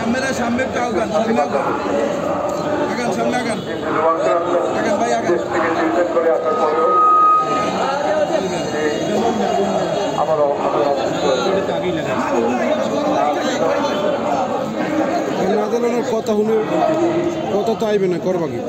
আমরা সামনে আগান সামনে আগান ভাই আগান করে আসার পরেও আমার কথা শুনে কথা তো আইবে না করবা কি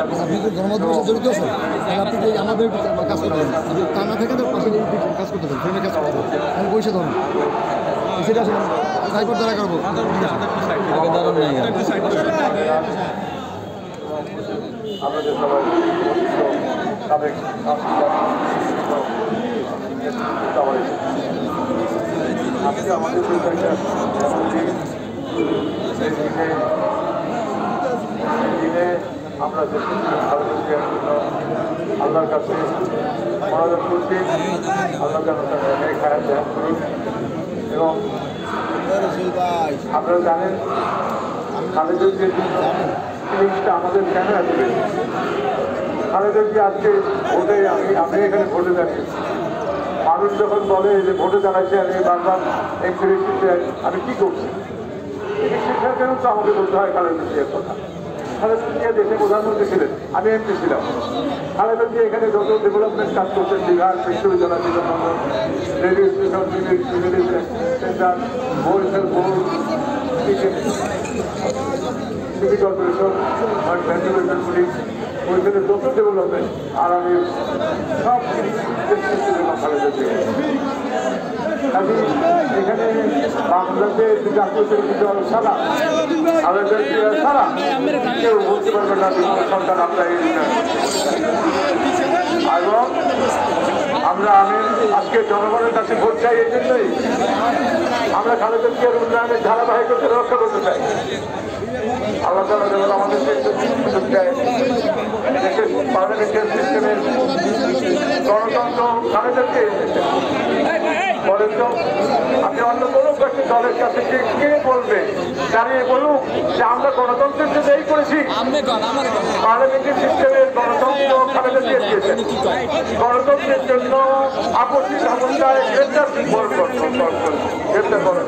আপনি তো গণমাধ্যমের জড়িত আছেন আপনি যে আমাদের কাজ করতে পারেন আপনি তা না থেকে পাশে কাজ করতে পারেন ফ্রেন্ডের কাজ করতে পারেন আমি পয়সা ধরুন সেটা আসলে সাইবার দ্বারা করবো আমাদের সবাই সাবেক আজকে আমাদের দিনে আমরা আল্লাহর কাছে মনোযোগ করছি আল্লাহ যেন খারাপ দেন করুন এবং আপনারা জানেন খালেদের যে জিনিসটা আমাদের কেন আসবে খালেদের যে আজকে ভোটে আমি এখানে ভোটে দাঁড়িয়েছি মানুষ যখন বলে যে ভোটে দাঁড়াচ্ছি আমি বারবার আমি কি করছি সেটার জন্য তো আমাকে বলতে হয় খালেদা জিয়ার কথা খালেদা জিয়া দেশে প্রধানমন্ত্রী ছিলেন আমি এমপি ছিলাম খালেদা জিয়া এখানে যত ডেভেলপমেন্ট কাজ করছেন বিহার বিশ্ববিদ্যালয় বিধানবন্দর radio station center Barishal board city corporation ventilation police ওইখানে যত ডেভেলপমেন্ট আর আমি সব খালেদা জিয়া আমি এখানে বাংলাদেশ জাতীয় দল ছাড়া আমাদের ছাড়া কেউ বলতে পারবে না সরকার আমরা এবং আমি আজকে জনগণের কাছে ভোট চাই এই জন্যই আমরা খালেদা জিয়ার উন্নয়নের ধারাবাহিকতা রক্ষা করতে চাই আল্লাহ তাআলা যেমন আমাদেরকে সুযোগ দেয় দেশের পার্লামেন্টারি সিস্টেমের গণতন্ত্র খালেদাকে বলেন তো আপনি অন্য কোনো ব্যক্তি দলের কাছে কে বলবে দাঁড়িয়ে বলুক যে আমরা গণতন্ত্রের জন্য এই করেছি পার্লামেন্টারি সিস্টেমের গণতন্ত্র খালেদা দিয়ে দিয়েছে গণতন্ত্রের জন্য আপত্তি সমস্যায় গ্রেপ্তার করেন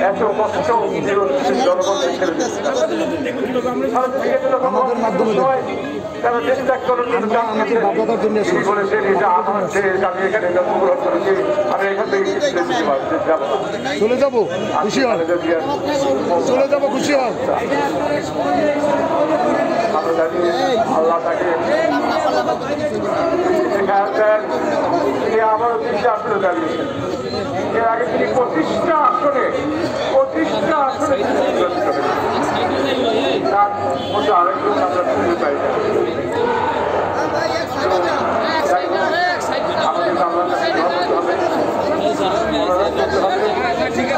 এত কষ্ট জনগণের আমাদের মাধ্যমে তারা চেষ্টা করুন বলেছেন এটা আমার দেশ আমি এখানে জন্মগ্রহণ করেছি আমি এখান থেকে যাবো চলে যাবো খুশি হন চলে যাবো খুশি হন আমরা জানি আল্লাহ তাকে তিনি আবারও 3টা আসনে দাঁড়িয়েছেন এর আগে তিনি 25টা আসনে তার মধ্যে আরেকজন আমরা খুঁজে পাই আমাদের আল্লাহ তাকে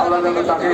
আল্লাহ যেন তাকে